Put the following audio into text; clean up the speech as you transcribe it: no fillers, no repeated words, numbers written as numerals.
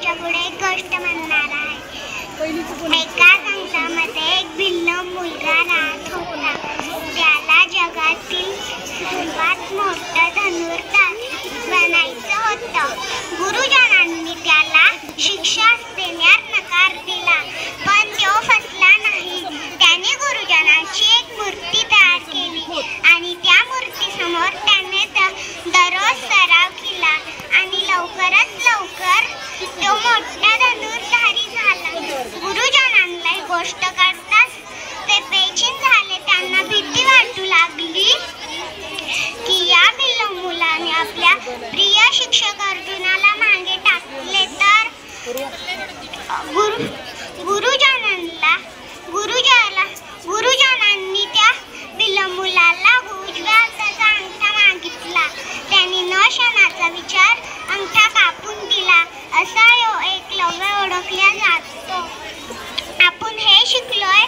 तुमच्या पुढे एक गोष्ट म्हणणार आहे। एका संतामध्ये एक भिल्ल मुलगा राहत होता। त्याला जगातील सर्वात मोठा धनुर्धर बनायचं होतं। गुरुजनांनी त्याला शिक्षा देण्यास नकार दिला, पण तो फसला नाही। त्याने गुरुजनांची एक मूर्ती तयार केली आणि त्या मूर्तीसमोर त्याने दररोज सराव केला आणि लवकरच लवकर तो मोठा धनुर्धारी झाला। गुरुजनांना ही गोष्ट करताच ते बेचैन झाले। त्यांना भीती वाटू लागली की या भिल्ल मुलाने आपल्या प्रिय शिक्षक अर्जुनाला मागे टाकले तर गुरुजनांनी त्या भिल्ल मुलाला उजव्या हाताचा अंगठा मागितला। त्यांनी न क्षणाचा विचार अंगठा कापून दिला। असा एकलव्य ओळखला जातो। आपण हे शिकलोय